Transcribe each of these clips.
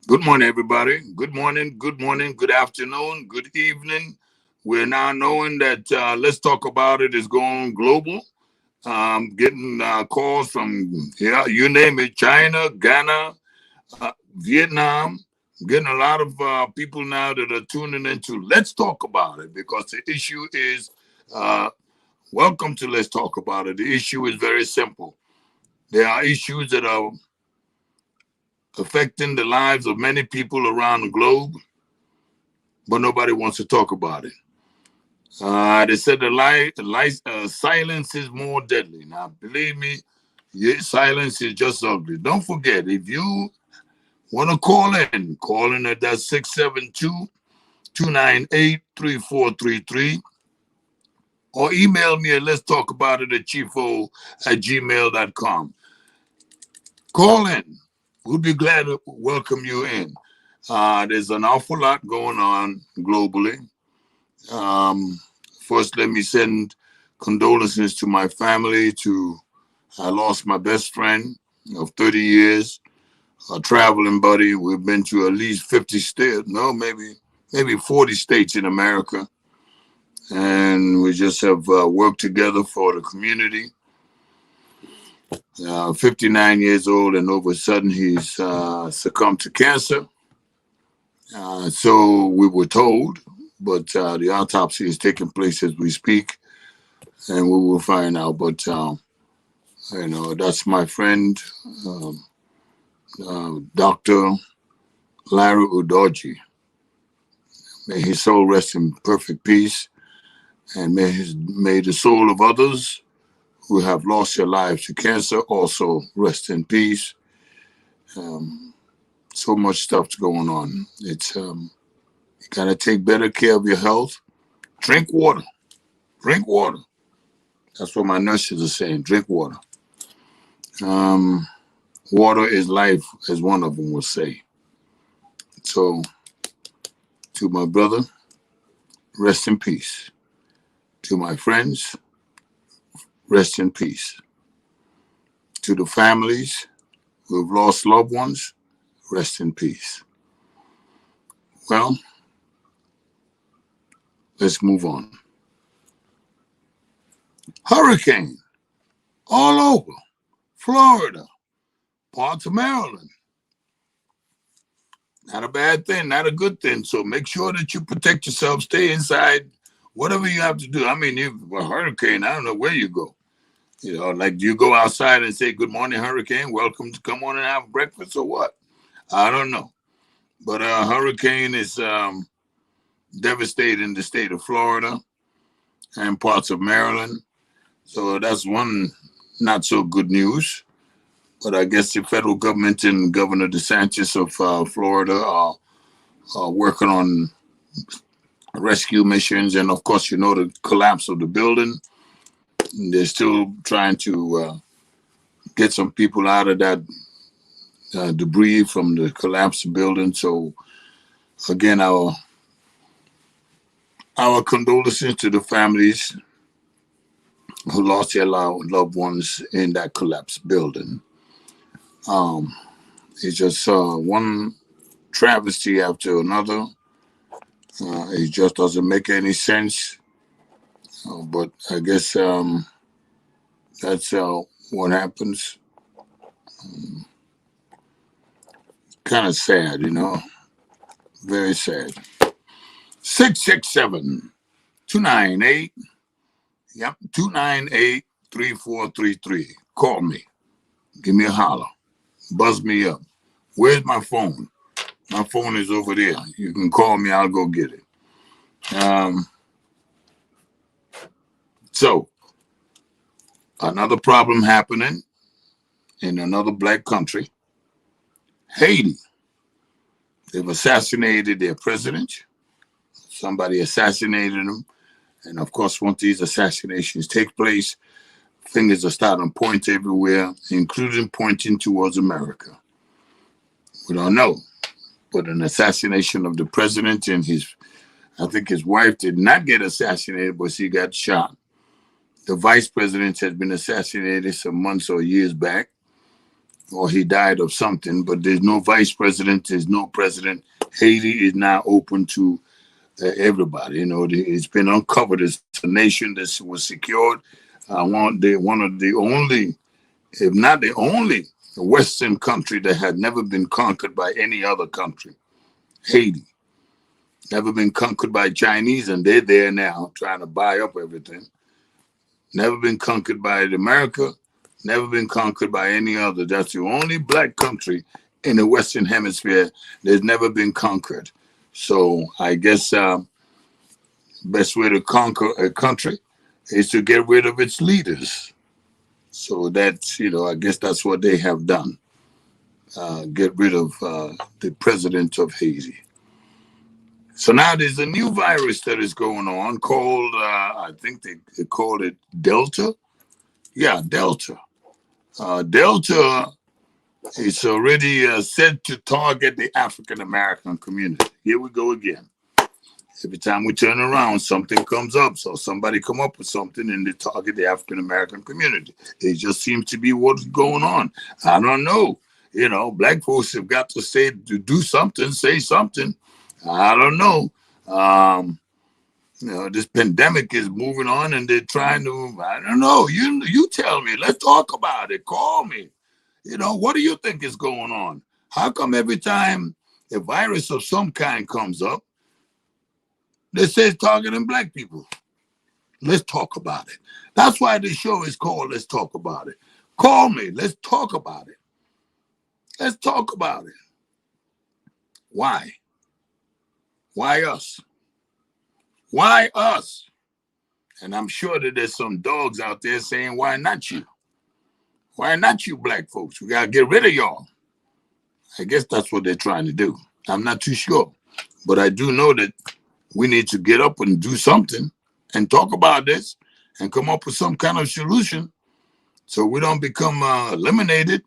Good morning, everybody. Good morning, good afternoon, good evening. We're now knowing that Let's Talk About It is going global. Getting calls from, yeah, you name it, China, Ghana, Vietnam. Getting a lot of people now that are tuning into Let's Talk About It because the issue is uh, welcome to Let's Talk About It. The issue is very simple. There are issues that are affecting the lives of many people around the globe, but nobody wants to talk about it. They said silence is more deadly. Now, believe me, silence is just ugly. Don't forget, if you want to call in at that 672-298-3433, or email me at let's talk about it at chifo@gmail.com. Call in. We'll be glad to welcome you in. There's an awful lot going on globally. Um, First, let me send condolences to my family. I lost my best friend of 30 years, a traveling buddy. We've been to at least 50 states, no, maybe 40 states in America, and we just have worked together for the community. 59 years old, and over a sudden he's succumbed to cancer. So we were told, but the autopsy is taking place as we speak, and we will find out. But that's my friend, um, Dr. Larry Udoji. May his soul rest in perfect peace, and may the soul of others who have lost their lives to cancer also rest in peace. Um, so much stuff's going on. You gotta take better care of your health. Drink water. Drink water. That's what my nurses are saying. Drink water. Um, Water is life, as one of them will say. So, to my brother, rest in peace. To my friends, rest in peace. To the families who have lost loved ones, rest in peace. Well, let's move on. Hurricane all over Florida, parts of Maryland. Not a bad thing, not a good thing. So make sure that you protect yourself, stay inside, whatever you have to do. I mean, if a hurricane, I don't know where you go. Like, do you go outside and say, "Good morning, hurricane, welcome to come on and have breakfast," or what? I don't know. But a hurricane is devastating the state of Florida and parts of Maryland. So that's one not so good news. But I guess the federal government and Governor DeSantis of Florida are working on rescue missions. And of course, the collapse of the building. They're still trying to get some people out of that debris from the collapsed building. So again, our condolences to the families who lost their loved ones in that collapsed building. Um, it's just one travesty after another. It just doesn't make any sense. But I guess that's what happens. Um, kind of sad, very sad. 667-298. Yep, 298-3433. Call me. Give me a holler. Buzz me up. Where's my phone? My phone is over there. You can call me. I'll go get it. So, another problem happening in another black country, Haiti. They've assassinated their president. Somebody assassinated him. And of course, once these assassinations take place, fingers are starting to point everywhere, including pointing towards America. We don't know. But an assassination of the president and I think his wife did not get assassinated, but she got shot. The vice president has been assassinated some months or years back. or he died of something, but there's no vice president, there's no president. Haiti is now open to everybody. You know, it's been uncovered as a nation that was secured. One of the only, if not the only, Western country that had never been conquered by any other country. Haiti. Never been conquered by Chinese, and they're there now trying to buy up everything. Never been conquered by America. Never been conquered by any other. That's the only black country in the Western Hemisphere that's never been conquered. So I guess best way to conquer a country is to get rid of its leaders. So that's, I guess that's what they have done. Get rid of the president of Haiti. So now there's a new virus that is going on called, I think they called it Delta. Yeah, Delta. Delta is already said to target the African American community. Here we go again. Every time we turn around, something comes up. So somebody come up with something and they target the African American community. It just seems to be what's going on. I don't know. Black folks have got to do something, say something. I don't know. This pandemic is moving on and they're trying to, I don't know. You tell me. Let's talk about it. Call me. What do you think is going on? How come every time a virus of some kind comes up, they say it's targeting black people? Let's talk about it. That's why this show is called Let's Talk About It. Call me. Let's talk about it. Let's talk about it. Why? Why us? Why us? And I'm sure that there's some dogs out there saying, why not you? Why not you black folks? We got to get rid of y'all. I guess that's what they're trying to do. I'm not too sure. But I do know that we need to get up and do something and talk about this and come up with some kind of solution so we don't become eliminated.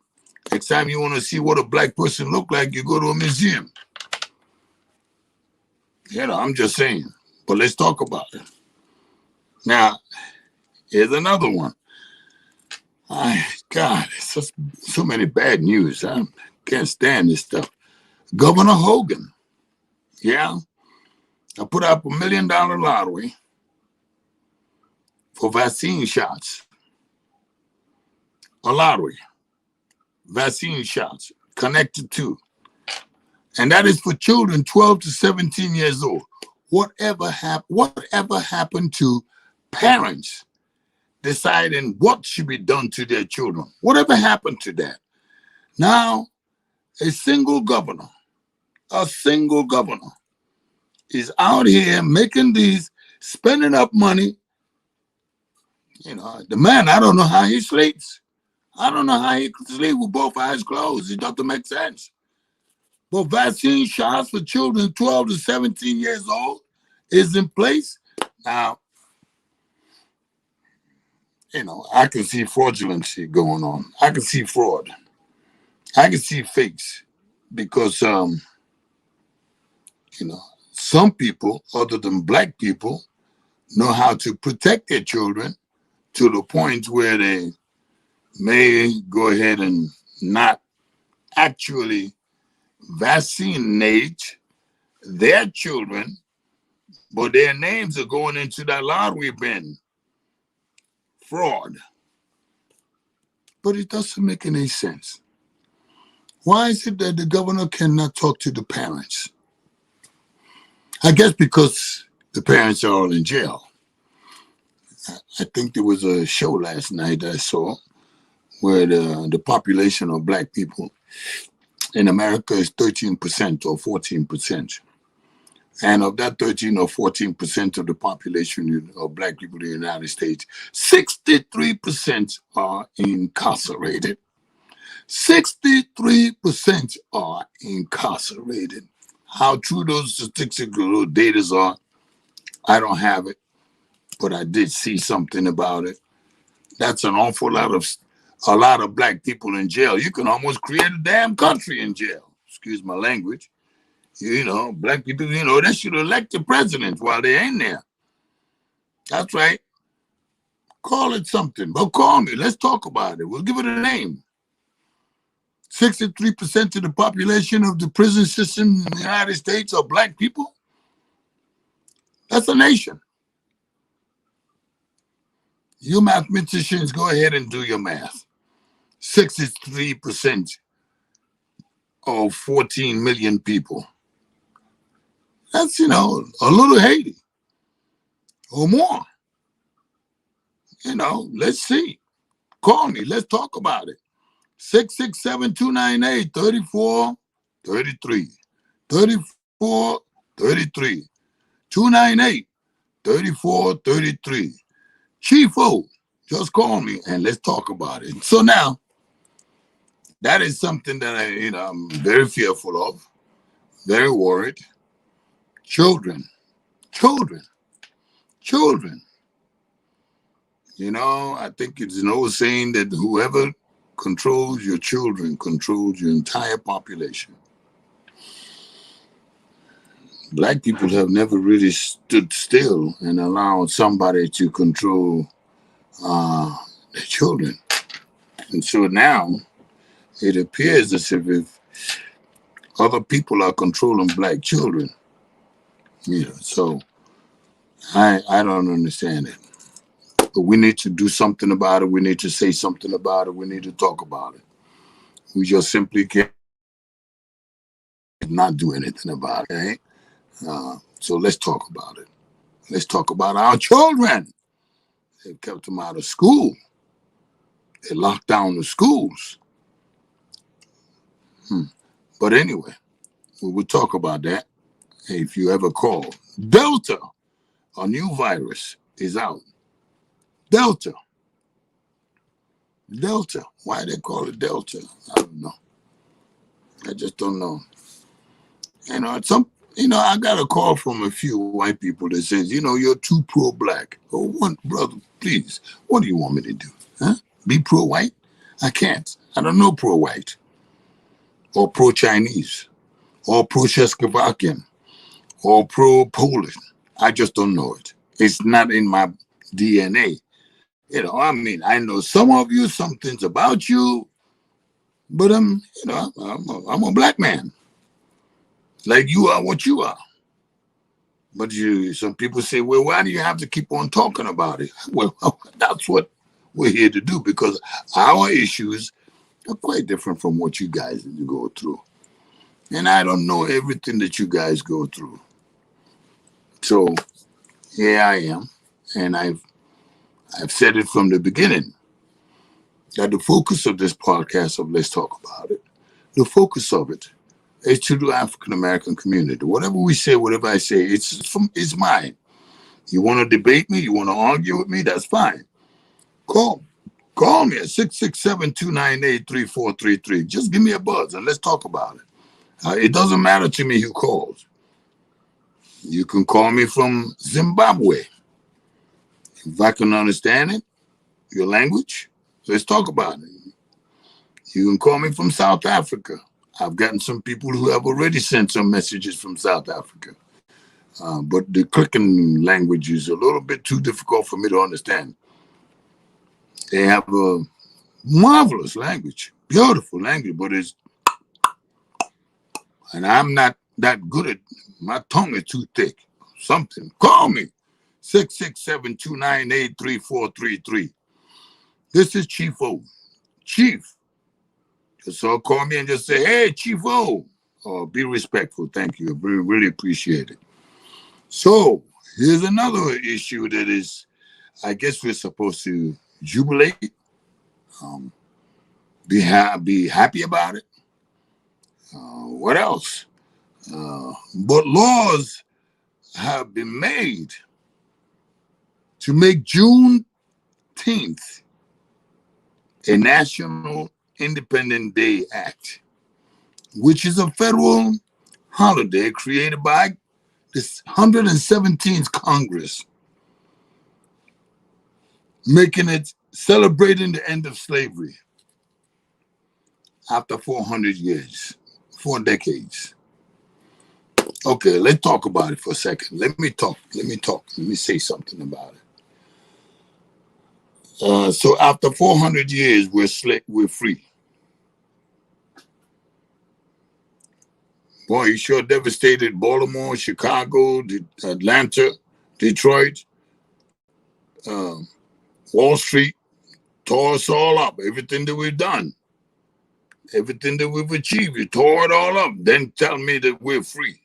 Next time you want to see what a black person look like, you go to a museum. I'm just saying. But let's talk about it. Now, here's another one. God, it's just so many bad news. I can't stand this stuff. Governor Hogan. Yeah. I put up $1 million lottery for vaccine shots. A lottery. Vaccine shots connected to. And that is for children 12 to 17 years old. Whatever happened to parents deciding what should be done to their children? Whatever happened to that? Now, a single governor is out here making these, spending up money. The man, I don't know how he sleeps. I don't know how he could sleep with both eyes closed. It doesn't make sense. But vaccine shots for children 12 to 17 years old is in place. Now, I can see fraudulency going on. I can see fraud. I can see fakes because, some people other than black people know how to protect their children to the point where they may go ahead and not actually vaccinate their children, but their names are going into that lottery bin. Fraud. But it doesn't make any sense. Why is it that the governor cannot talk to the parents? I guess because the parents are all in jail. I think there was a show last night I saw where the population of black people in America is 13% or 14%. And of that 13 or 14% of the population of black people in the United States, 63% are incarcerated. 63% are incarcerated. How true those statistical data are, I don't have it, but I did see something about it. That's an awful lot of black people in jail. You can almost create a damn country in jail. Excuse my language. Black people, they should elect the president while they're in there. That's right. Call it something. But call me. Let's talk about it. We'll give it a name. 63% of the population of the prison system in the United States are black people. That's a nation. You mathematicians, go ahead and do your math. 63% of 14 million people. That's, a little Haiti or more. Let's see. Call me. Let's talk about it. 667-298-3433. 3433. 298-3433. Chief O, just call me and let's talk about it. So now, that is something that I'm very fearful of, very worried. Children. I think it's an old saying that whoever controls your children controls your entire population. Black people have never really stood still and allowed somebody to control their children. And so now it appears as if other people are controlling black children. So I don't understand it. But we need to do something about it. We need to say something about it. We need to talk about it. We just simply can't not do anything about it. Right? So let's talk about it. Let's talk about our children. They've kept them out of school. They locked down the schools. But anyway, we will talk about that if you ever call. Delta, a new virus, is out. Delta. Why they call it Delta? I don't know. I just don't know. I got a call from a few white people that says, you're too pro-black. Oh, brother, please, what do you want me to do? Huh? Be pro-white? I can't. I don't know pro-white or pro-Chinese or pro-Czechoslovakian or pro-Polish. I just don't know it. It's not in my DNA. I know some of you, some things about you, but I'm a black man. Like you are what you are. But some people say, well, why do you have to keep on talking about it? Well, that's what we're here to do, because our issues are quite different from what you guys go through. And I don't know everything that you guys go through. So here I am. And I've said it from the beginning that the focus of this podcast of Let's Talk About It, the focus of it is to the African-American community. Whatever we say, whatever I say, it's mine. You want to debate me? You want to argue with me? That's fine. Call me at 667-298-3433. Just give me a buzz and let's talk about it. It doesn't matter to me who calls. You can call me from Zimbabwe. If I can understand it, your language, let's talk about it. You can call me from South Africa. I've gotten some people who have already sent some messages from South Africa. But the clicking language is a little bit too difficult for me to understand. They have a marvelous language, beautiful language, but and I'm not that good at, my tongue is too thick. Something, call me, 667-298-3433. This is Chief O. Chief. So call me and just say, hey, Chief O. Oh, be respectful. Thank you. I really appreciate it. So here's another issue that is, I guess we're supposed to jubilate, be happy about it. What else? But laws have been made to make Juneteenth a National Independent Day Act, which is a federal holiday created by this 117th Congress, making it celebrating the end of slavery after 400 years, 4 decades. Okay, let's talk about it for a second. Let me say something about it. So after 400 years, we're free. Boy, he sure devastated Baltimore, Chicago, Atlanta, Detroit, uh, Wall Street, tore us all up. Everything that we've done, everything that we've achieved, he tore it all up. Then tell me that we're free.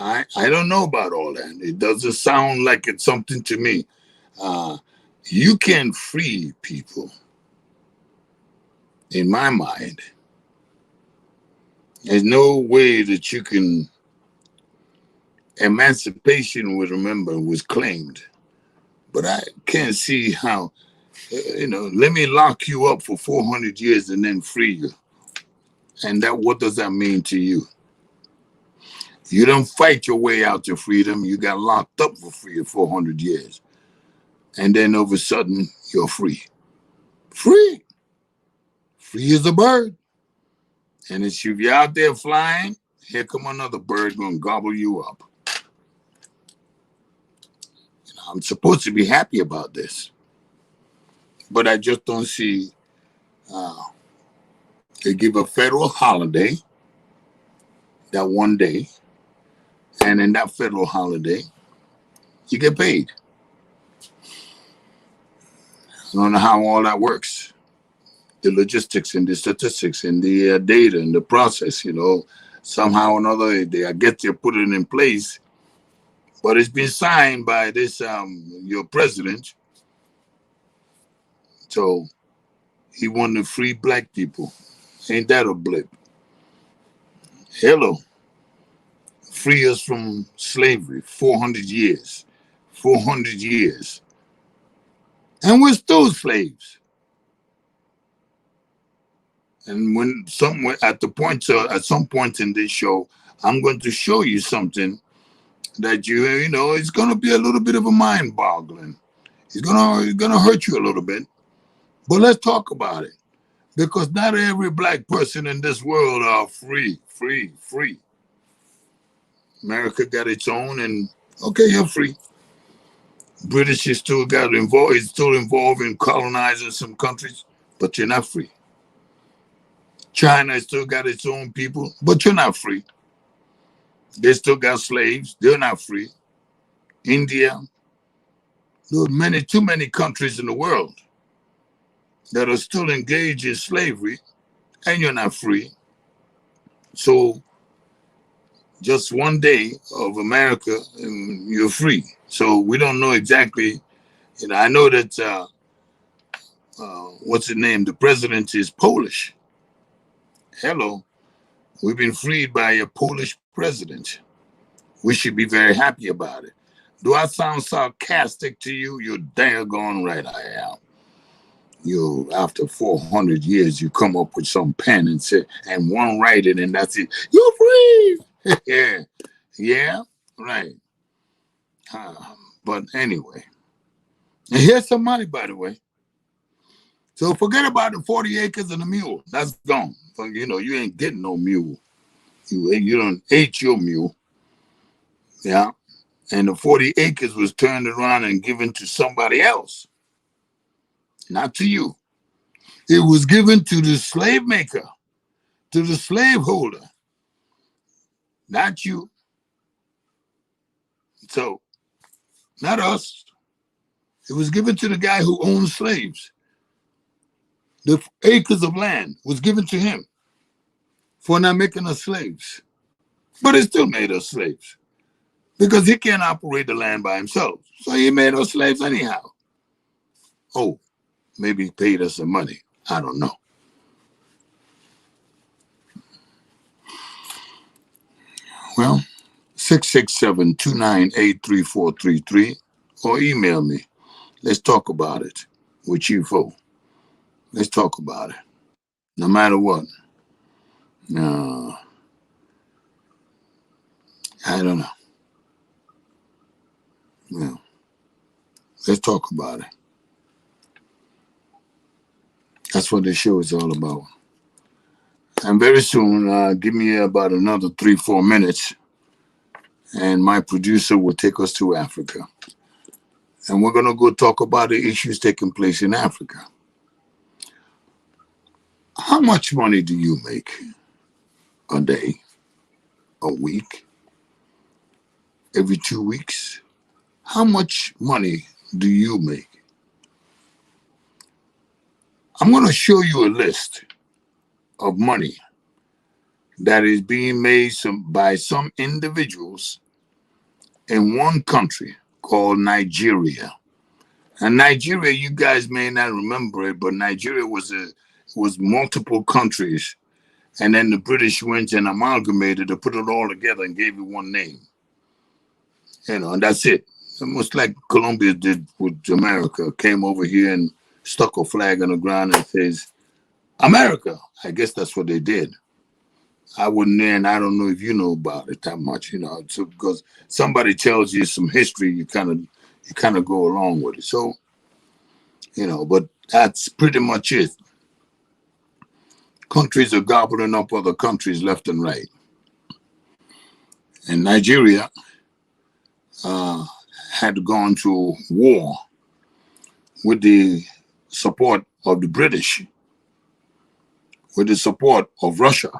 I don't know about all that. It doesn't sound like it's something to me. You can free people, in my mind. There's no way that you can. Emancipation was claimed, but I can't see how. Let me lock you up for 400 years and then free you. And what does that mean to you? You don't fight your way out to freedom. You got locked up for 400 years. And then all of a sudden, you're free. Free. Free as a bird. And if you're out there flying, here come another bird going to gobble you up. I'm supposed to be happy about this. But I just don't see. They give a federal holiday that one day. And in that federal holiday, you get paid. I don't know how all that works. The logistics and the statistics and the data and the process, somehow or another, I guess they put it in place. But it's been signed by this, your president. So he wanted to free black people. Ain't that a blip? Hello. Free us from slavery, 400 years. 400 years. And we're still slaves. And at some point in this show, I'm going to show you something that it's going to be a little bit of a mind-boggling. It's going to hurt you a little bit. But let's talk about it. Because not every black person in this world are free. America got its own, and okay, you're free. British is still involved in colonizing some countries, but you're not free. China still got its own people, but you're not free. They still got slaves, they're not free. India, there are too many countries in the world that are still engaged in slavery, and you're not free. So just one day of America, you're free. So we don't know exactly. I know that what's his name? The president is Polish. Hello, we've been freed by a Polish president. We should be very happy about it. Do I sound sarcastic to you? You're daggone right I am. After 400 years, you come up with some pen and say, and one writing, and that's it. You're free. Yeah, right. But anyway, and here's some money, by the way. So forget about the 40 acres and the mule. That's gone. You ain't getting no mule. You don't ate your mule. Yeah. And the 40 acres was turned around and given to somebody else. Not to you. It was given to the slave maker, to the slaveholder. Not you. So, not us. It was given to the guy who owned slaves. The acres of land was given to him for not making us slaves. But it still made us slaves because he can't operate the land by himself. So he made us slaves anyhow. Oh, maybe he paid us some money. I don't know. Well, 667-298-3433 or email me. Let's talk about it with you folks. Let's talk about it. No matter what. No. I don't know. Yeah. Let's talk about it. That's what this show is all about. And very soon, give me about another 3-4 minutes, and my producer will take us to Africa. And we're going to go talk about the issues taking place in Africa. How much money do you make? a day, a week, every 2 weeks? How much money do you make? I'm going to show you a list of money that is being made by some individuals in one country called Nigeria. And Nigeria, you guys may not remember it, but Nigeria was multiple countries, and then the British went and amalgamated to put it all together and gave it one name. And that's it. Almost like Colombia did with America, came over here and stuck a flag on the ground and says, America. I guess that's what they did. I wasn't there, and I don't know if you know about it that much, so because somebody tells you some history, you kind of go along with it. So, but that's pretty much it. Countries are gobbling up other countries left and right. And Nigeria had gone to war with the support of the British, with the support of Russia,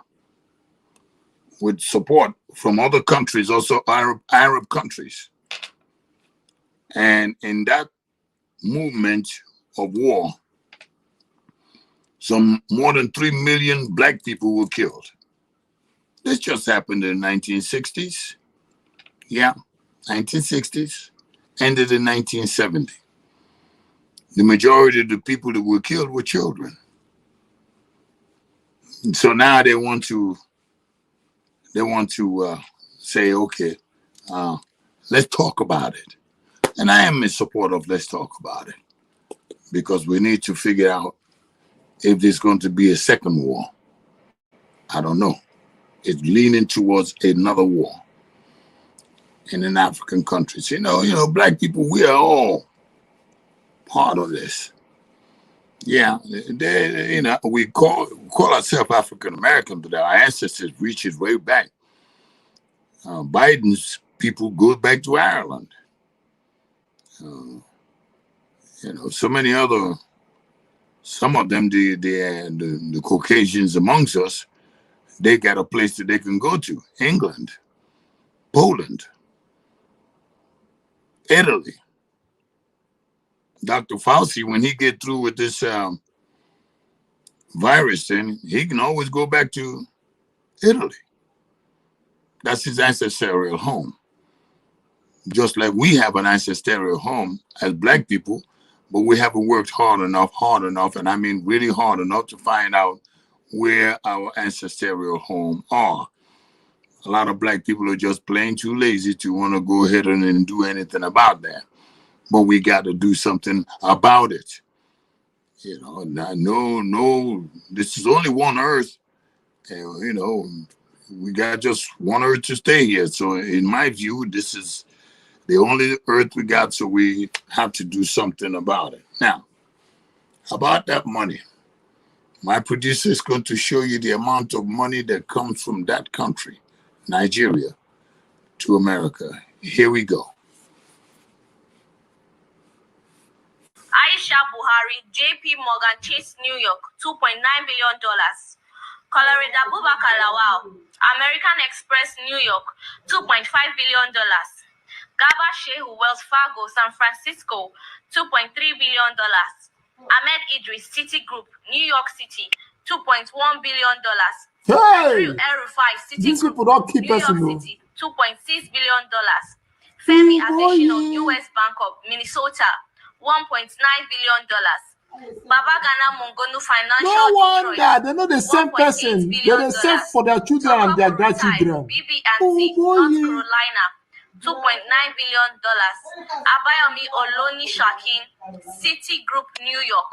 with support from other countries, also Arab countries. And in that movement of war, some more than 3 million black people were killed. This just happened in the 1960s. Yeah, 1960s, ended in 1970. The majority of the people that were killed were children. And so now they want to say, okay, let's talk about it. And I am in support of let's talk about it, because we need to figure out if there's going to be a second war. I don't know. It's leaning towards another war in an African countries. Black people, we are all part of this. Yeah, we call ourselves African American, but our ancestors reaches way back. Biden's people go back to Ireland. So many other. Some of them, the Caucasians amongst us, they got a place that they can go to: England, Poland, Italy. Dr. Fauci, when he get through with this virus thing, he can always go back to Italy. That's his ancestral home. Just like we have an ancestral home as black people, but we haven't worked hard enough, and I mean really hard enough to find out where our ancestral home are. A lot of black people are just plain too lazy to want to go ahead and do anything about that. But we got to do something about it. No, this is only one Earth. And, we got just one Earth to stay here. So in my view, this is the only Earth we got, so we have to do something about it. Now, about that money, my producer is going to show you the amount of money that comes from that country, Nigeria, to America. Here we go. Aisha Buhari, JP Morgan Chase, New York, $2.9 billion. Colorado Abubakar Lawal, American Express, New York, $2.5 billion. Gaba Shehu, Wells Fargo, San Francisco, $2.3 billion. Ahmed Idris, Citigroup, New York City, $2.1 billion. Hey! El-Rufai, These Citigroup, people don't keep New us, York City, $2.6 billion. Femi Adesina, U.S. Bank of Minnesota, $1.9 billion. Babagana Mongonu Financial No Detroit, wonder they're not the same person. They're the same for their children and their grandchildren. BB&T, North Carolina, $2.9 billion. Abayomi Oloni Shakin, Citigroup, New York,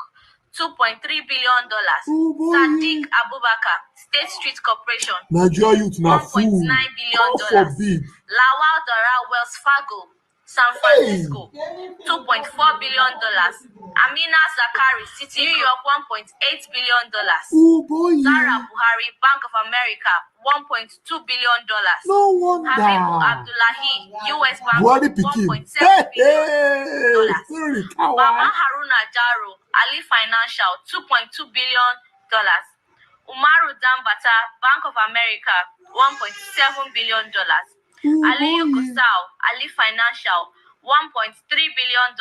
$2.3 billion. Sadiq Abubakar, State Street Corporation, Nigeria youth now $1.9 fool. billion. God forbid. Lawal Dora, Wells Fargo, San Francisco, $2.4 billion. Amina Zakari, City, New York, $1.8 billion. Oh boy. Zara Buhari, Bank of America, $1.2 billion. No wonder. Habibu Abdullahi, U.S. Bank, Buhari $1.7 Pikin. billion. Sorry, Baba Haruna Jaro, Ali Financial, $2.2 billion. Umaru Dambata, Bank of America, $1.7 billion. Aliyu Gusau, Ali Financial, $1.3 billion.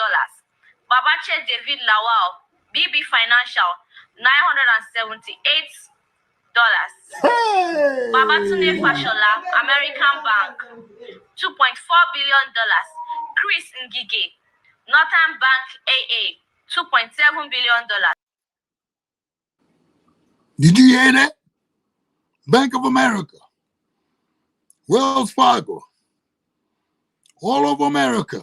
Babache David Lawal, BB Financial, $978. Hey! Babatunde Fashola, American Bank, $2.4 billion. Chris Ngige, Northern Bank AA, $2.7 billion. Did you hear that? Bank of America, Wells Fargo, all over America.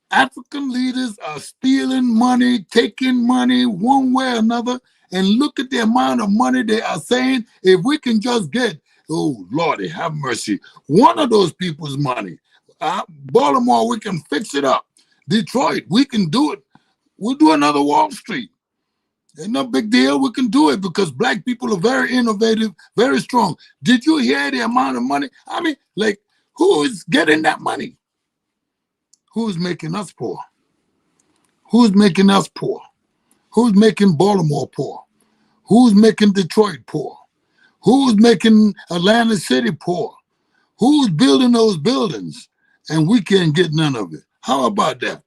African leaders are stealing money, taking money one way or another, and look at the amount of money they are saying, if we can just get, oh, Lordy, have mercy, one of those people's money. Baltimore, we can fix it up. Detroit, we can do it. We'll do another Wall Street. Ain't no big deal. We can do it because black people are very innovative, very strong. Did you hear the amount of money? I mean, like, who is getting that money? Who's making us poor? Who's making us poor? Who's making Baltimore poor? Who's making Detroit poor? Who's making Atlanta City poor? Who's building those buildings? And we can't get none of it. How about that?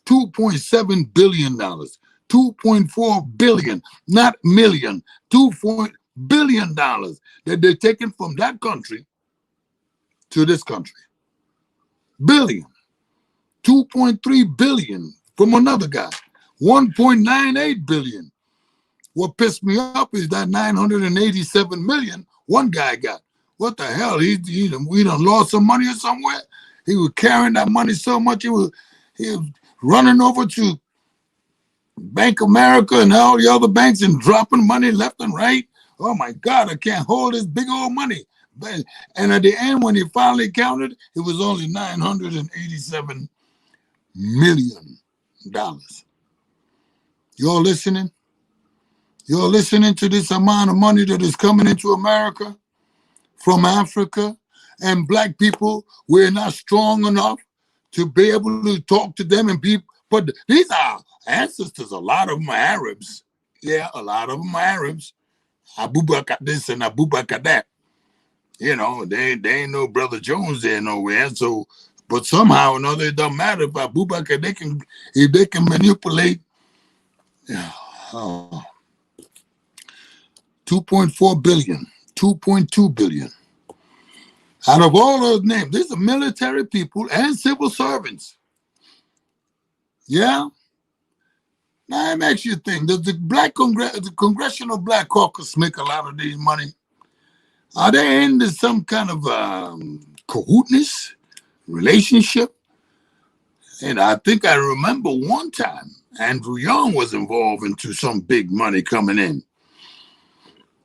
$2.7 billion. $2.4 billion, not million, $2 billion that they're taking from that country to this country. Billion. 2.3 billion from another guy. 1.98 billion. What pissed me up is that 987 million one guy got. What the hell? We done lost some money or somewhere. He was carrying that money so much he was running over to Bank of America and all the other banks and dropping money left and right. Oh my God, I can't hold this big old money. And at the end, when he finally counted, it was only $987 million. You're listening? You're listening to this amount of money that is coming into America from Africa, and black people, we're not strong enough to be able to talk to them and be, but these are ancestors, a lot of them are Arabs. Yeah, a lot of them are Arabs. Abu Bakr this and Abu Bakr that. You know, they ain't no Brother Jones there nowhere. So, but somehow or another, it doesn't matter if Abu Bakr, if they can manipulate. 2.4 billion, 2.2 billion. Out of all those names, these are military people and civil servants. Yeah. Now it makes you think, does the Congressional Black Caucus make a lot of these money? Are they into some kind of cahootness relationship? And I think I remember one time Andrew Young was involved into some big money coming in.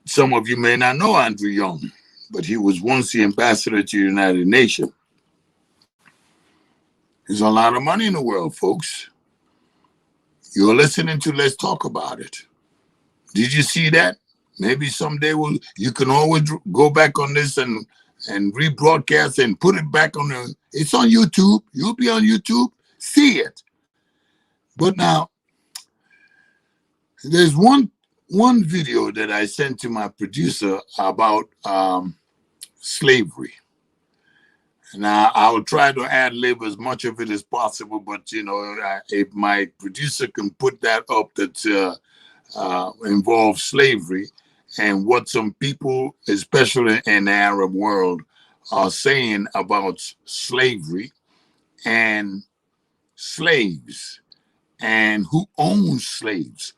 Some of you may not know Andrew Young, but he was once the ambassador to the United Nations. There's a lot of money in the world, folks. You're listening to Let's Talk About It. Did you see that? Maybe someday you can always go back on this and rebroadcast and put it back on it's on YouTube. You'll be on YouTube. See it. But now, there's one video that I sent to my producer about slavery. Now, I will try to ad-lib as much of it as possible, but, you know, if my producer can put that up that involves slavery and what some people, especially in the Arab world, are saying about slavery and slaves and who owns slaves.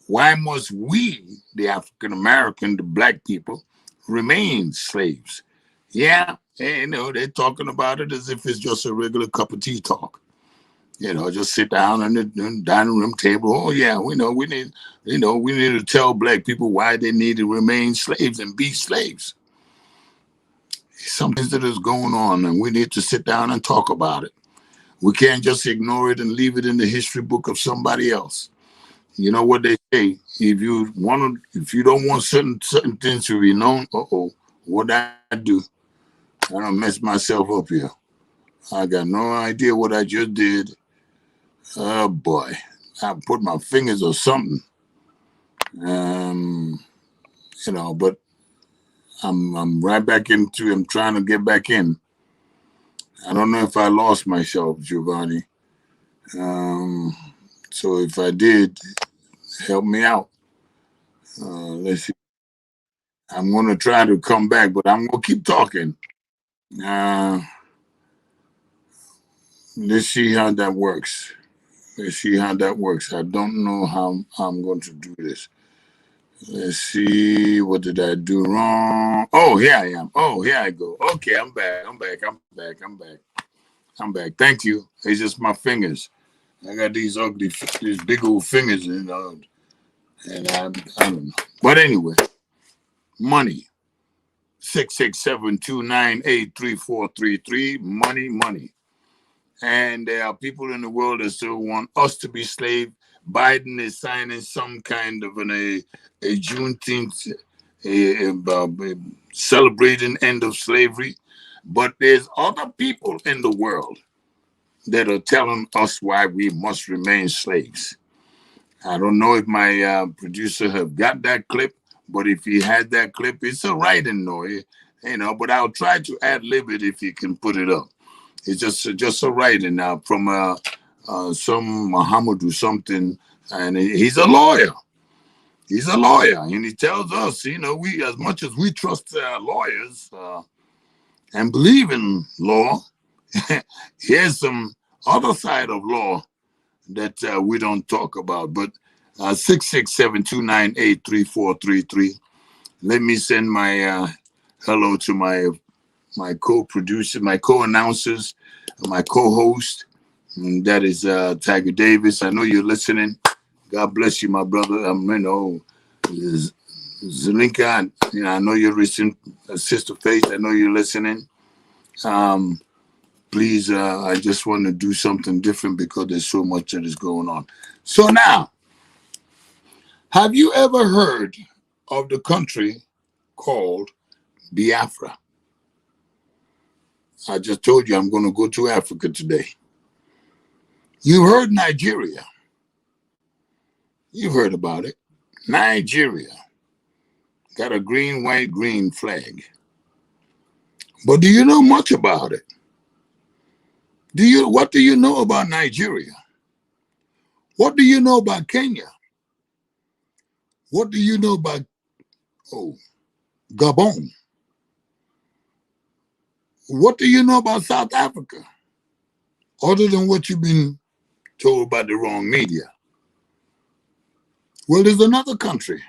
Why must we, the African-American, the black people, remain slaves? Yeah. You know, they're talking about it as if it's just a regular cup of tea talk. You know, just sit down on the dining room table. Oh yeah, we need to tell black people why they need to remain slaves and be slaves. Something that is going on, and we need to sit down and talk about it. We can't just ignore it and leave it in the history book of somebody else. You know what they say? If you don't want certain things to be known, what I do? I don't mess myself up here. I got no idea what I just did. Oh boy, I put my fingers or something. you know, but I'm right back into. I'm trying to get back in. I don't know if I lost myself, Giovanni. So if I did, help me out. Let's see. I'm gonna try to come back, but I'm gonna keep talking. Let's see how that works. Let's see how that works. I don't know how I'm going to do this. Let's see. What did I do wrong? Oh, here I am. Oh, here I go. Okay, I'm back. I'm back. I'm back. Thank you. It's just my fingers. I got these big old fingers, and I don't know. But anyway, money. 667-298-3433. Money. And there are people in the world that still want us to be slaves. Biden is signing some kind of a Juneteenth celebrating end of slavery. But there's other people in the world that are telling us why we must remain slaves. I don't know if my producer have got that clip, but if he had that clip, it's a writing noise, you know, but I'll try to ad-lib it if he can put it up. It's just a writing from some Muhammad or something, and he's a lawyer. He's a lawyer, and he tells us, you know, we, as much as we trust lawyers and believe in law, here's some other side of law that we don't talk about. But 667-298-3433. Let me send my hello to my co-producer, my co-announcers, my co-host, and that is Tiger Davis. I know you're listening. God bless you, my brother. You know, Zelinka, you know, I know you're listening. Sister Faith, I know you're listening. Please, I just want to do something different because there's so much that is going on. So now, have you ever heard of the country called Biafra? I just told you I'm going to go to Africa today. You heard Nigeria. You've heard about it. Nigeria got a green, white, green flag. But do you know much about it? What do you know about Nigeria? What do you know about Kenya? What do you know about Gabon? What do you know about South Africa? Other than what you've been told by the wrong media. Well, there's another country,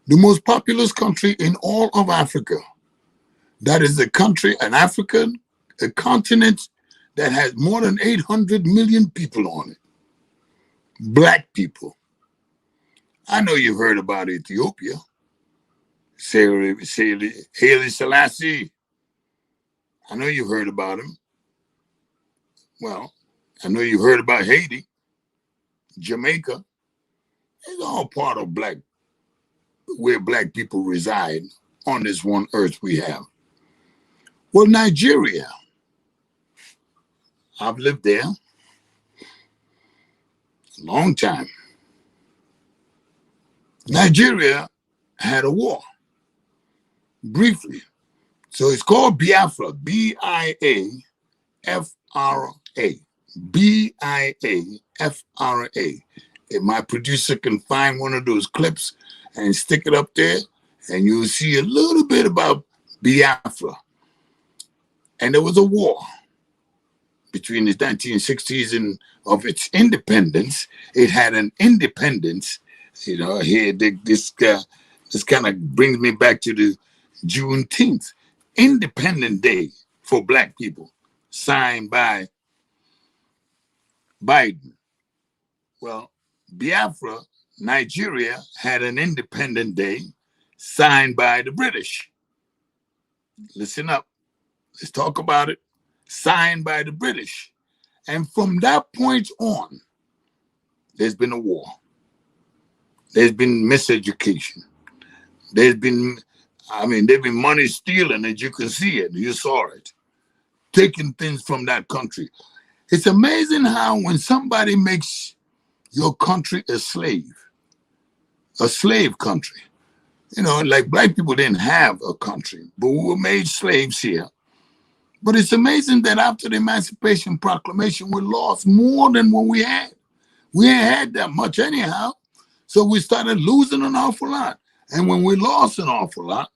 the most populous country in all of Africa. That is a country, a continent that has more than 800 million people on it. Black people. I know you've heard about Ethiopia. Haile Selassie. I know you've heard about him. Well, I know you've heard about Haiti, Jamaica. It's all part of where black people reside on this one earth we have. Well, Nigeria, I've lived there a long time. Nigeria had a war, briefly. So it's called Biafra, B-I-A-F-R-A, B-I-A-F-R-A. If my producer can find one of those clips and stick it up there, and you'll see a little bit about Biafra. And there was a war between the 1960s and of its independence. It had an independence, you know, here this kind of brings me back to the Juneteenth, Independent Day for black people, signed by Biden. Well, Biafra, Nigeria, had an Independent Day signed by the British. Listen up. Let's talk about it. Signed by the British. And from that point on, there's been a war. There's been miseducation. There's been money stealing, as you can see it. You saw it. Taking things from that country. It's amazing how when somebody makes your country a slave country, You know, like black people didn't have a country, but we were made slaves here. But it's amazing that after the Emancipation Proclamation, we lost more than what we had. We ain't had that much anyhow. So we started losing an awful lot. And when we lost an awful lot,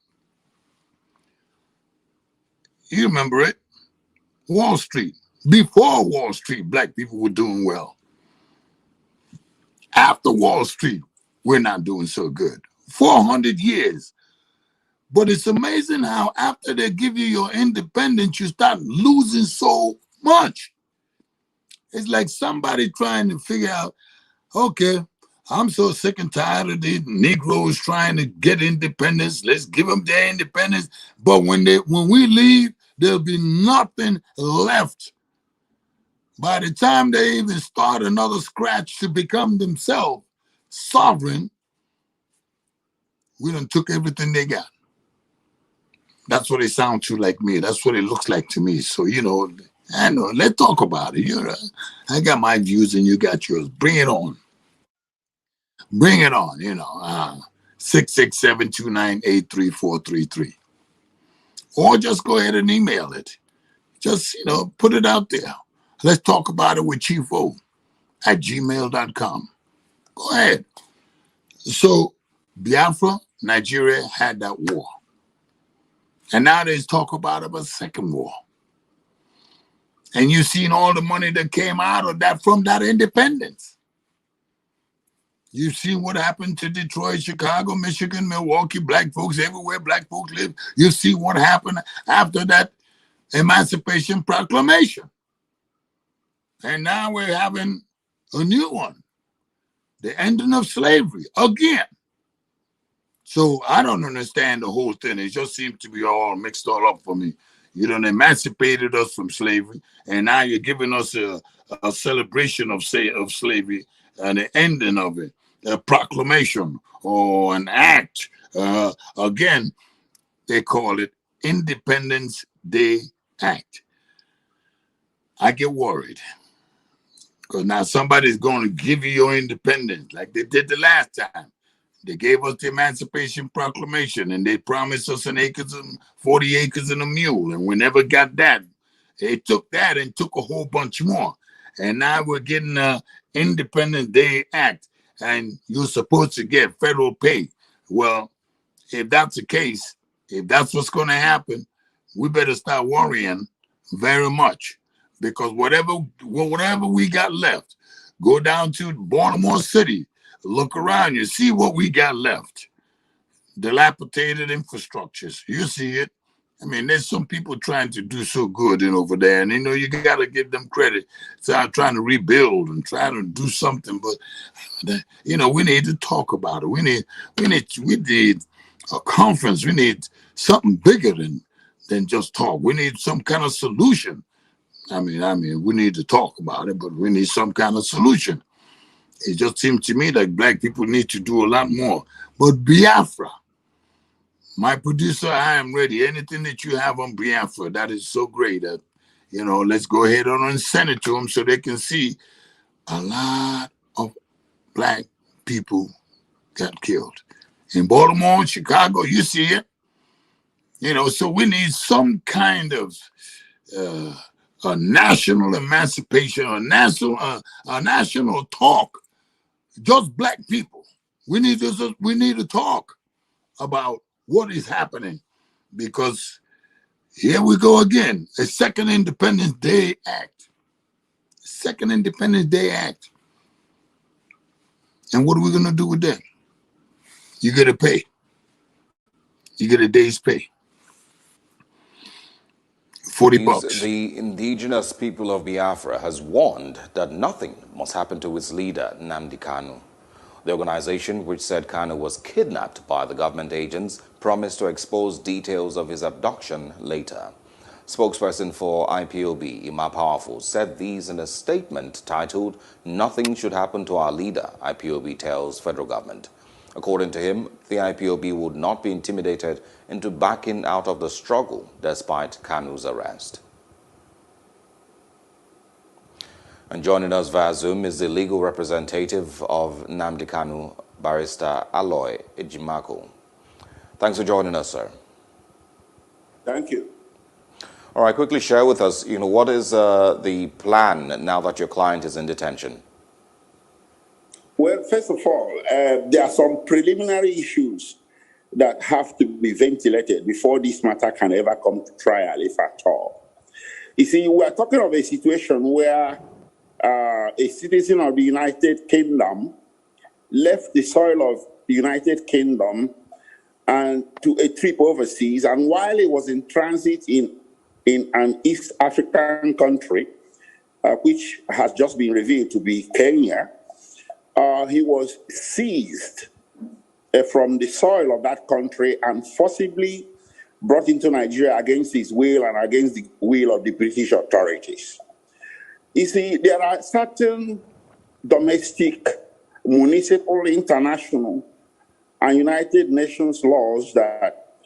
you remember it, Wall Street. Before Wall Street, black people were doing well. After Wall Street, we're not doing so good. 400 years. But it's amazing how after they give you your independence, you start losing so much. It's like somebody trying to figure out, okay, I'm so sick and tired of these Negroes trying to get independence. Let's give them their independence. But when we leave, there'll be nothing left. By the time they even start another scratch to become themselves sovereign, we done took everything they got. That's what it sounds to like me. That's what it looks like to me. So, you know, I know, let's talk about it. You know, I got my views and you got yours. Bring it on. Bring it on, you know. 667-298-3433. Or just go ahead and email it. Just, you know, put it out there. Let's talk about it with Chief O at gmail.com. Go ahead. So Biafra, Nigeria had that war. And now there's talk about a second war. And you've seen all the money that came out of that from that independence. You've seen what happened to Detroit, Chicago, Michigan, Milwaukee, black folks, everywhere black folks live. You see what happened after that Emancipation Proclamation. And now we're having a new one, the ending of slavery again. So I don't understand the whole thing. It just seems to be all mixed all up for me. You done emancipated us from slavery, and now you're giving us a celebration of slavery and the ending of it, a proclamation or an act. Again, they call it Independence Day Act. I get worried because now somebody's going to give you your independence like they did the last time. They gave us the Emancipation Proclamation and they promised us 40 acres and a mule, and we never got that. They took that and took a whole bunch more. And now we're getting an Independence Day Act, and you're supposed to get federal pay. Well, if that's the case, if that's what's going to happen, we better start worrying very much, because whatever we got left, go down to Baltimore City, look around, you see what we got left. Dilapidated infrastructures. You see it. I mean, there's some people trying to do so good in over there, and you know, you got to give them credit. So I'm trying to rebuild and trying to do something, but you know, we need to talk about it. We need a conference. We need something bigger than just talk. We need some kind of solution. I mean, we need to talk about it, but we need some kind of solution. It just seems to me that black people need to do a lot more. But Biafra, my producer, I am ready. Anything that you have on Biafra, that is so great. You know, let's go ahead on and send it to them so they can see a lot of black people got killed. In Baltimore and Chicago, you see it. You know, so we need some kind of a national emancipation, a national talk. Just black people. We need to talk about what is happening, because here we go again. A second Independence Day Act. Second Independence Day Act. And what are we going to do with that? You get a pay. You get a day's pay. $40. The indigenous people of Biafra has warned that nothing must happen to its leader, Nnamdi Kanu. The organization, which said Kanu was kidnapped by the government agents, promised to expose details of his abduction later. Spokesperson for IPOB, Ima Powerful, said these in a statement titled, "Nothing should happen to our leader," IPOB tells federal government. According to him, the IPOB would not be intimidated into backing out of the struggle despite Kanu's arrest. And joining us via Zoom is the legal representative of Nnamdi Kanu, Barrister Aloy Ejimako. Thanks for joining us, sir. Thank you. All right, quickly share with us, what is the plan now that your client is in detention? Well, first of all, there are some preliminary issues that have to be ventilated before this matter can ever come to trial, if at all. You see, we are talking of a situation where a citizen of the United Kingdom left the soil of the United Kingdom and to a trip overseas, and while he was in transit in an East African country, which has just been revealed to be Kenya, he was seized from the soil of that country and forcibly brought into Nigeria against his will and against the will of the British authorities. You see, there are certain domestic, municipal, international, and United Nations laws that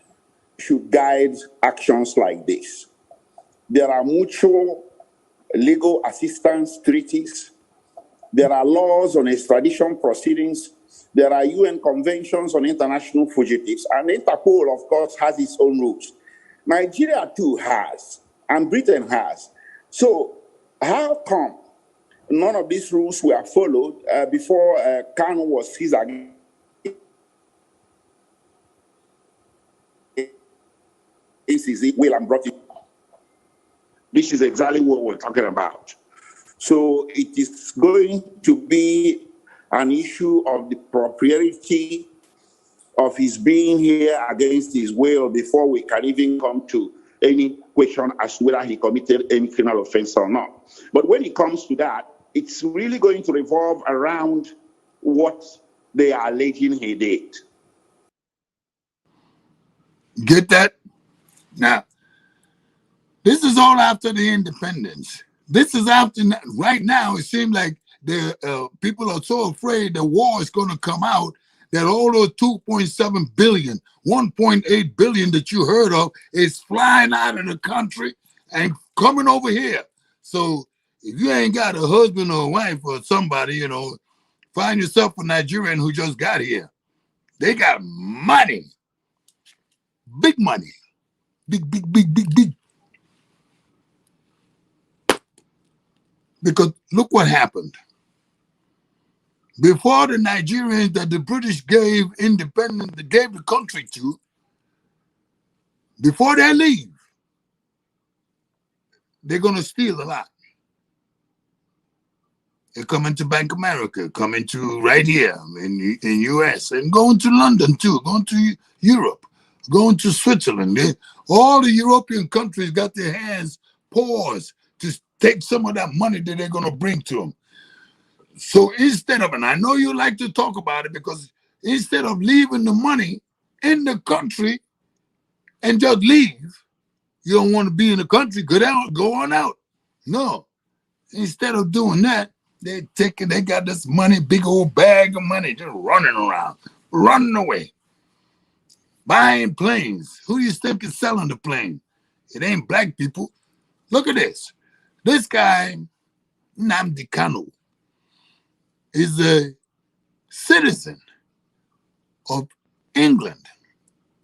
should guide actions like this. There are mutual legal assistance treaties. There are laws on extradition proceedings. There are UN conventions on international fugitives. And Interpol, of course, has its own rules. Nigeria, too, has, and Britain has. So how come none of these rules were followed before Kanu was seized against his will and brought in? This is exactly what we're talking about. So it is going to be an issue of the propriety of his being here against his will before we can even come to any question as to whether he committed any criminal offense or not. But when it comes to that, it's really going to revolve around what they are alleging he did. Get that? Now, this is all after the independence. This is after, right now, it seems like the people are so afraid the war is going to come out that all those 2.7 billion, 1.8 billion that you heard of is flying out of the country and coming over here. So if you ain't got a husband or a wife or somebody, find yourself a Nigerian who just got here. They got money, big money, big. Because look what happened. Before the Nigerians that the British gave independence, they gave the country to, before they leave, they're going to steal a lot. They're coming to Bank America, coming to right here in US, and going to London too, going to Europe, going to Switzerland. All the European countries got their hands paused to take some of that money that they're going to bring to them. So instead of, and I know you like to talk about it, because instead of leaving the money in the country and just leave, you don't want to be in the country, go on out. No. Instead of doing that, they got this money, big old bag of money, just running around, running away, buying planes. Who do you think is selling the plane? It ain't black people. Look at this. This guy, Nnamdi Kanu, is a citizen of England,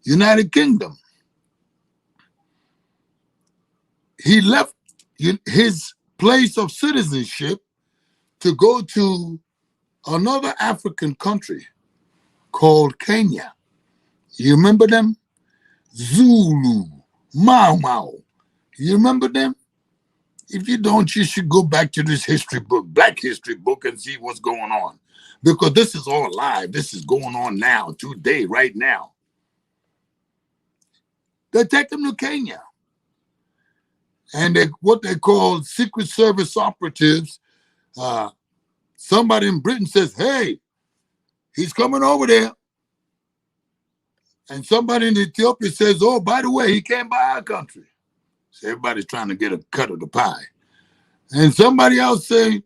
United Kingdom. He left his place of citizenship to go to another African country called Kenya. You remember them? Zulu, Mau Mau. You remember them? If you don't, you should go back to this history book, Black History book, and see what's going on. Because this is all live. This is going on now, today, right now. They take them to Kenya. And what they call Secret Service operatives, somebody in Britain says, hey, he's coming over there. And somebody in Ethiopia says, oh, by the way, he came by our country. So everybody's trying to get a cut of the pie. And somebody else say,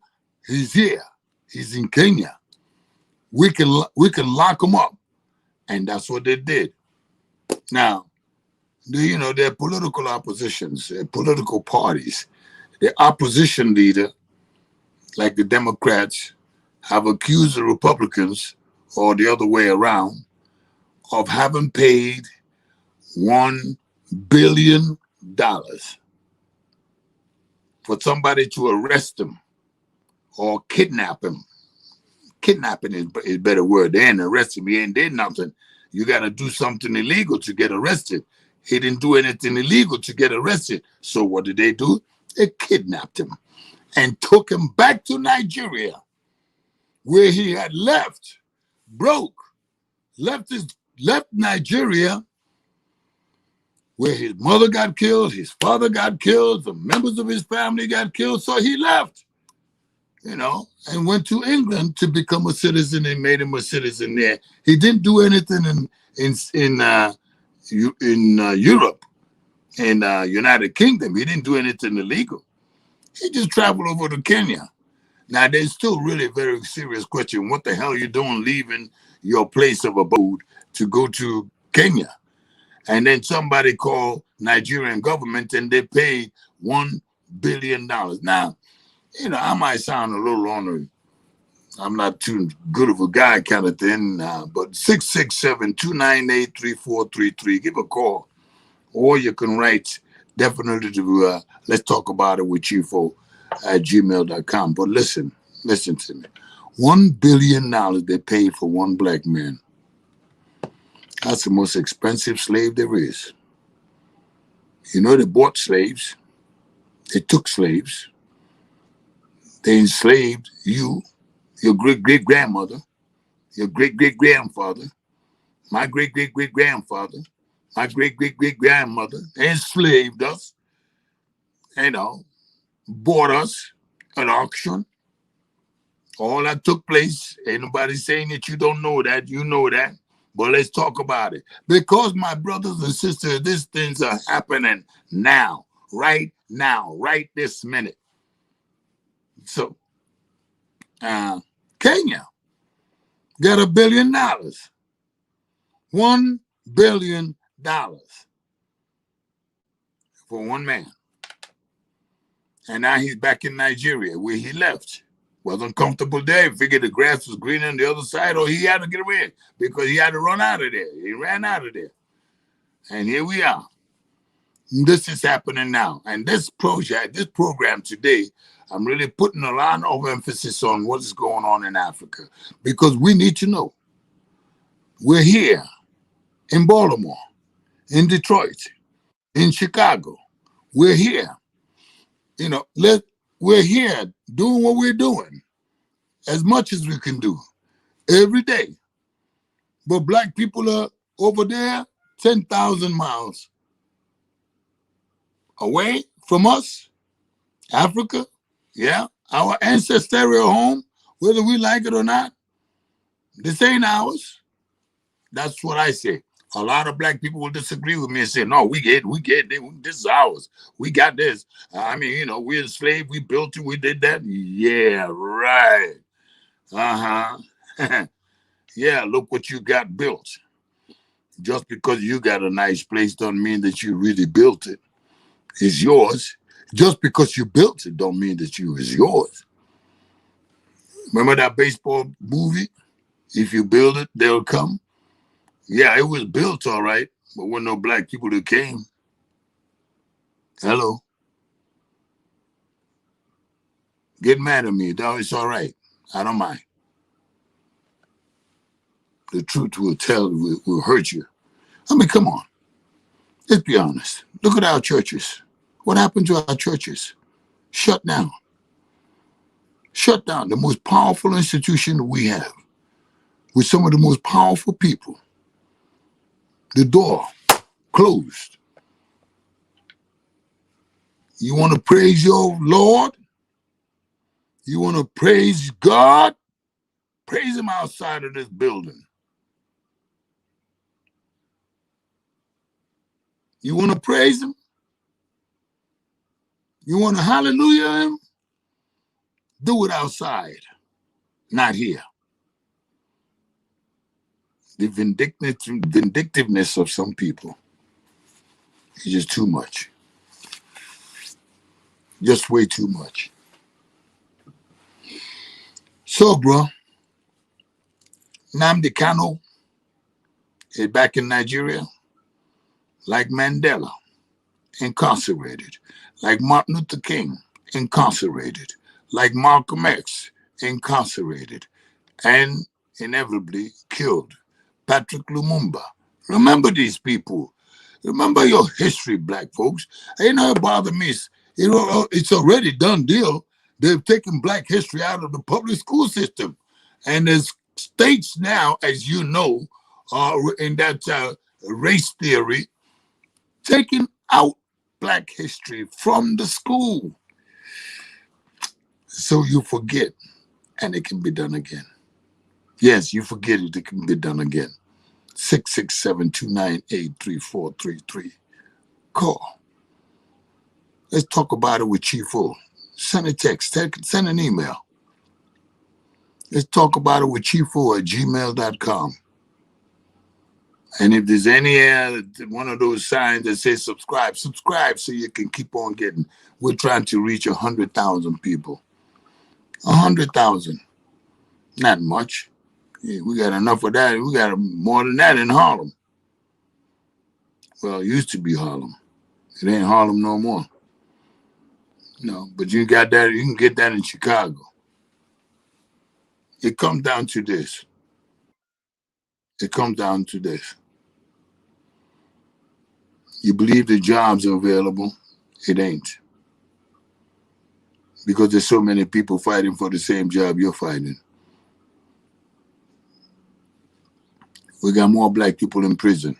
he's here. He's in Kenya. We can lock him up. And that's what they did. Now, they're political oppositions, they're political parties. The opposition leader, like the Democrats, have accused the Republicans, or the other way around, of having paid $1 billion for somebody to arrest him or kidnap him. Kidnapping is a better word. They ain't arrest him. He ain't did nothing. You got to do something illegal to get arrested. He didn't do anything illegal to get arrested. So what did they do? They kidnapped him and took him back to Nigeria, where he had left, broke, left Nigeria, where his mother got killed, his father got killed, the members of his family got killed. So he left, you know, and went to England to become a citizen and made him a citizen there. He didn't do anything in Europe, in United Kingdom. He didn't do anything illegal. He just traveled over to Kenya. Now, there's still really a very serious question. What the hell are you doing leaving your place of abode to go to Kenya? And then somebody called Nigerian government and they paid $1 billion. Now, you know, I might sound a little on I'm not too good of a guy kind of thing, but 667-298-3433, give a call. Or you can write definitely to let's talk about it with Chifo at gmail.com. But listen to me. $1 billion they paid for one black man. That's the most expensive slave there is. You know, they bought slaves. They took slaves. They enslaved you, your great-great-grandmother, your great-great-grandfather, my great-great-great-grandfather, my great-great-great-grandmother. They enslaved us, you know, bought us at auction. All that took place. Ain't nobody saying that you don't know that. You know that. But let's talk about it. Because, my brothers and sisters, these things are happening now, right this minute. So, Kenya got $1 billion. $1 billion for one man. And now he's back in Nigeria, where he left. Wasn't comfortable there. He figured the grass was greener on the other side, or he had to get away because he had to run out of there. He ran out of there. And here we are. This is happening now. And this program today, I'm really putting a lot of emphasis on what is going on in Africa, because we need to know. We're here in Baltimore, in Detroit, in Chicago. We're here. You know, we're here doing what we're doing as much as we can do every day. But black people are over there 10,000 miles away from us, Africa. Yeah, our ancestral home, whether we like it or not, this ain't ours. That's what I say. A lot of black people will disagree with me and say, no, we get it. This is ours. We got this. I mean, you know, we're enslaved. We built it. We did that. Yeah, right. Uh-huh. Yeah, look what you got built. Just because you got a nice place don't mean that you really built it. It's yours. Just because you built it don't mean that it's yours. Remember that baseball movie? If you build it, they'll come. Yeah, it was built all right, but when no black people that came. Hello. Get mad at me. No, it's all right. I don't mind. The truth will hurt you. I mean, come on. Let's be honest. Look at our churches. What happened to our churches? Shut down. Shut down. The most powerful institution we have, with some of the most powerful people. The door closed. You want to praise your Lord? You want to praise God? Praise him outside of this building. You want to praise him? You want to hallelujah him? Do it outside, not here. The vindictiveness of some people is just too much. Just way too much. So, bro, Nnamdi Kanu is back in Nigeria. like Mandela, incarcerated, like Martin Luther King, incarcerated, like Malcolm X, incarcerated, and inevitably killed. Patrick Lumumba. Remember these people. Remember your history, black folks. Ain't nothing bother me. It's already done deal. They've taken black history out of the public school system. And there's states now, as you know, in that race theory, taking out black history from the school. So you forget, and it can be done again. Yes, you forget it, it can be done again. 667-298-3433. Call. Let's talk about it with Chief O. Send a text, send an email. Let's talk about it with chiefo@gmail.com. And if there's any one of those signs that says subscribe so you can keep on getting. We're trying to reach 100,000 people. 100,000. Not much. Yeah, we got enough of that. We got more than that in Harlem. Well, it used to be Harlem. It ain't Harlem no more. No, but you got that. You can get that in Chicago. It comes down to this. It comes down to this. You believe the jobs are available? It ain't. Because there's so many people fighting for the same job you're fighting. We got more black people in prison.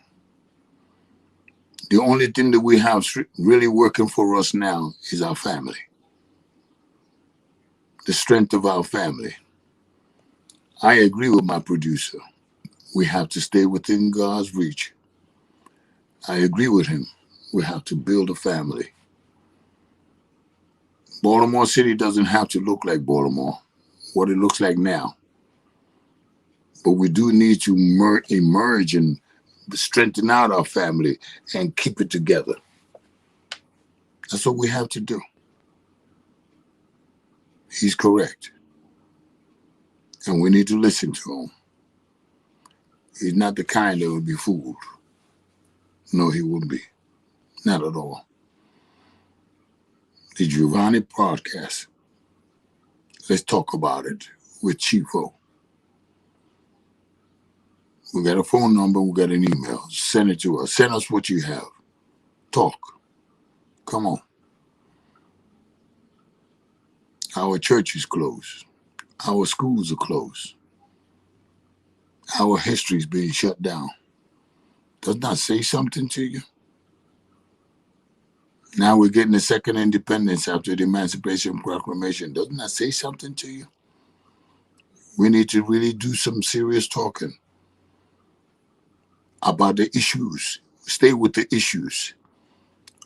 The only thing that we have really working for us now is our family. The strength of our family. I agree with my producer. We have to stay within God's reach. I agree with him. We have to build a family. Baltimore City doesn't have to look like Baltimore, what it looks like now. But we do need to emerge and strengthen out our family and keep it together. That's what we have to do. He's correct. And we need to listen to him. He's not the kind that would be fooled. No, he wouldn't be. Not at all. The Giovanni Podcast. Let's talk about it with Chief O. We got a phone number, we got an email. Send it to us. Send us what you have. Talk. Come on. Our church is closed. Our schools are closed. Our history is being shut down. Does not say something to you? Now we're getting a second independence after the Emancipation Proclamation. Doesn't that say something to you? We need to really do some serious talking about the issues. Stay with the issues.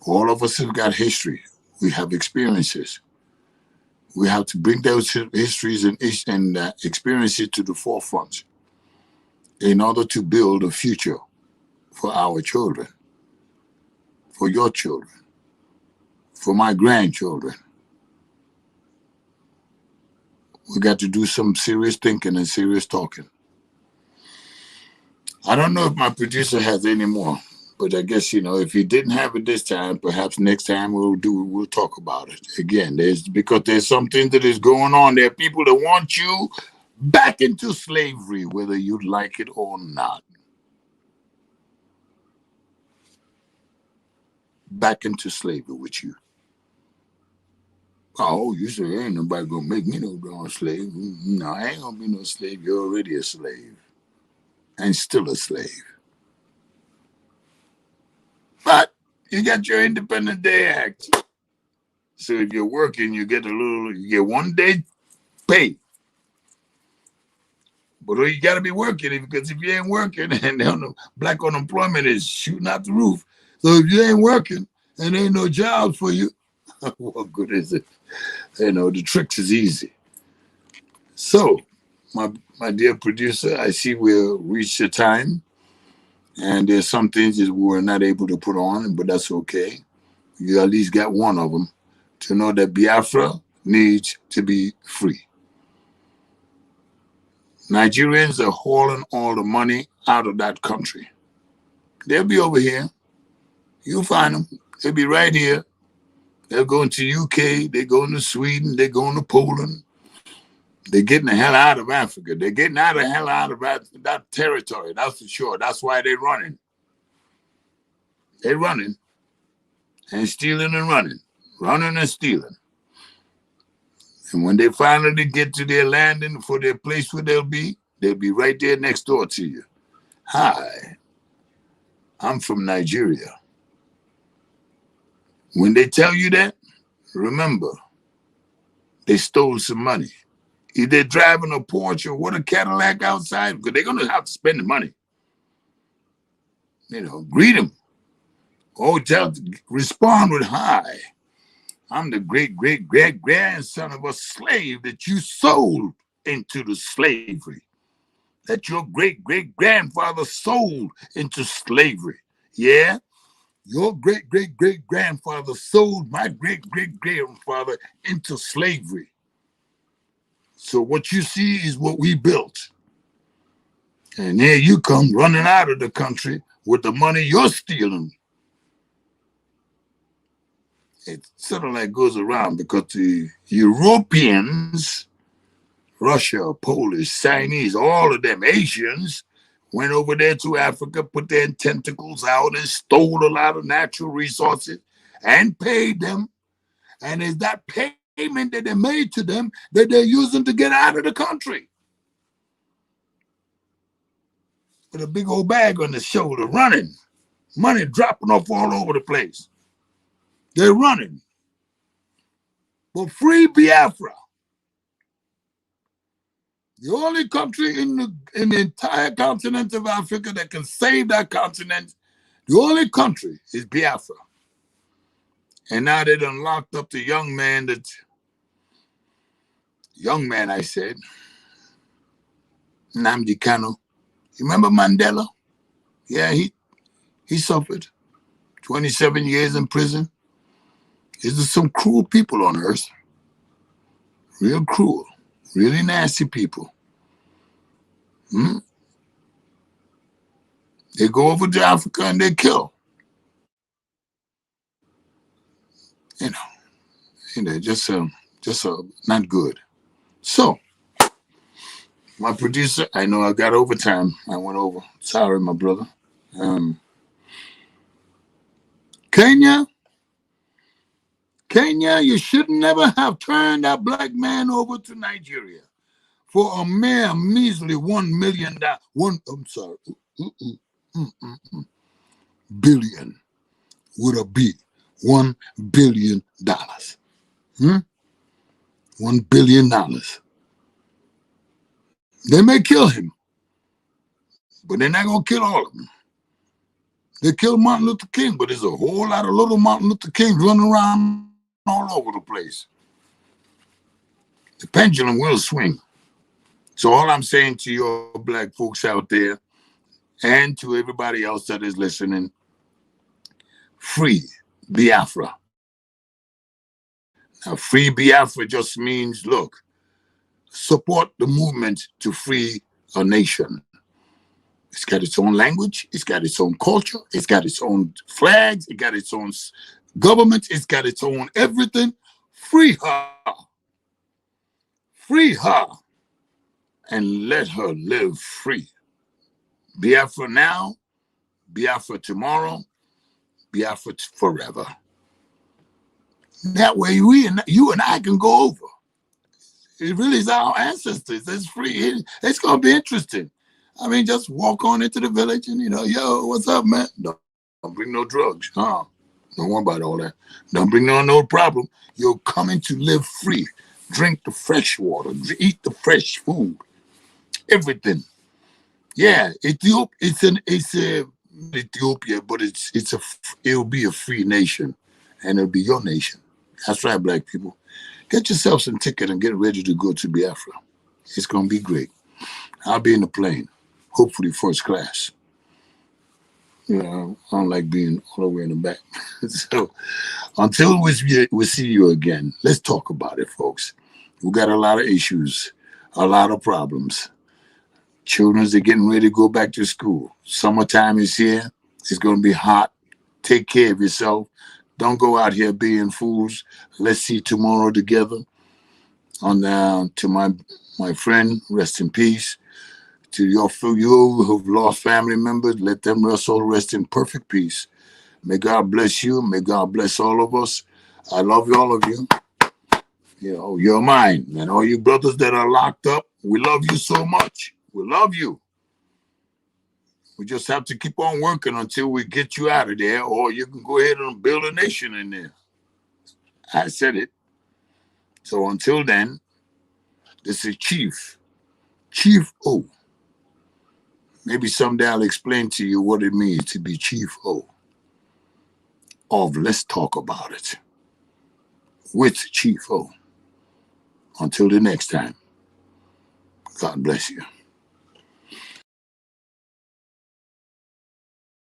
All of us have got history. We have experiences. We have to bring those histories and experiences to the forefront in order to build a future for our children, for your children, for my grandchildren. We got to do some serious thinking and serious talking. I don't know if my producer has any more, but I guess, if he didn't have it this time, perhaps next time we'll talk about it again. Because there's something that is going on. There are people that want you back into slavery, whether you like it or not. Back into slavery with you. Oh, you say ain't nobody gonna make me no darn slave. No, I ain't gonna be no slave. You're already a slave. And still a slave. But you got your Independence Day Act. So if you're working, you get 1 day pay. But you gotta be working, because if you ain't working, and black unemployment is shooting out the roof. So if you ain't working and ain't no jobs for you, what good is it? The tricks is easy. So, my dear producer, I see we'll reach the time, and there's some things that we were not able to put on, but that's okay. You at least got one of them to know that Biafra needs to be free. Nigerians are hauling all the money out of that country. They'll be over here. You'll find them. They'll be right here. They're going to UK. They're going to Sweden. They're going to Poland. They're getting the hell out of Africa. They're getting the hell out of that territory. That's for sure. That's why they're running. They're running and stealing and running. Running and stealing. And when they finally get to their landing for their place where they'll be right there next door to you. Hi, I'm from Nigeria. When they tell you that, remember, they stole some money. If they're driving a Porsche or what, a Cadillac outside, because they're going to have to spend the money. You know, greet them. Or respond with, hi, I'm the great-great-great-grandson of a slave that you sold into the slavery. That your great-great-grandfather sold into slavery. Yeah? Your great-great-great-grandfather sold my great-great-grandfather into slavery. So what you see is what we built. And here you come running out of the country with the money you're stealing. It sort of like goes around because the Europeans, Russia, Polish, Chinese, all of them, Asians, went over there to Africa, put their tentacles out and stole a lot of natural resources and paid them. And it's that payment that they made to them that they're using to get out of the country. With a big old bag on the shoulder, running. Money dropping off all over the place. They're running. But free Biafra. The only country in the entire continent of Africa that can save that continent, the only country is Biafra. And now they done locked up the young man I said, Nnamdi Kanu. You remember Mandela? Yeah, he suffered 27 years in prison. There's some cruel people on earth. Real cruel. Really nasty people. They go over to Africa and they kill. You know, just not good. So, my producer, I know I got overtime. I went over. Sorry, my brother. Kenya, you should never have turned that black man over to Nigeria for a mere measly $1 million. Billion with a B. $1 billion. $1 billion. They may kill him, but they're not going to kill all of them. They killed Martin Luther King, but there's a whole lot of little Martin Luther Kings running around all over the place. The pendulum will swing. So all I'm saying to your black folks out there and to everybody else that is listening, free Biafra. Now, free Biafra just means, look, support the movement to free a nation. It's got its own language. It's got its own culture. It's got its own flags. It got its own government. It's got its own everything. Free her. Free her. And let her live free. Biafra now, Biafra tomorrow, Biafra forever. That way you and I can go over. It really is our ancestors. It's free. It's going to be interesting. I mean, just walk on into the village and, yo, what's up, man? Don't bring no drugs. Don't worry about all that. Don't bring no problem. You're coming to live free. Drink the fresh water. Eat the fresh food. Everything. Yeah, Ethiopia, but it'll be a free nation, and it'll be your nation. That's right, black people. Get yourself some ticket and get ready to go to Biafra. It's gonna be great. I'll be in the plane, hopefully first class. I don't like being all the way in the back. So until we see you again, let's talk about it, folks. We got a lot of issues, a lot of problems. Children are getting ready to go back to school. Summertime is here. It's going to be hot. Take care of yourself. Don't go out here being fools. Let's see tomorrow together. On to my friend, rest in peace. To you who've lost family members, let them all rest in perfect peace. May God bless you. May God bless all of us. I love all of you. You know, you're mine. And all you brothers that are locked up, we love you so much. We love you. We just have to keep on working until we get you out of there, or you can go ahead and build a nation in there. I said it. So until then, this is Chief O. Maybe someday I'll explain to you what it means to be Chief O of Let's Talk About It with Chief O. Until the next time, God bless you.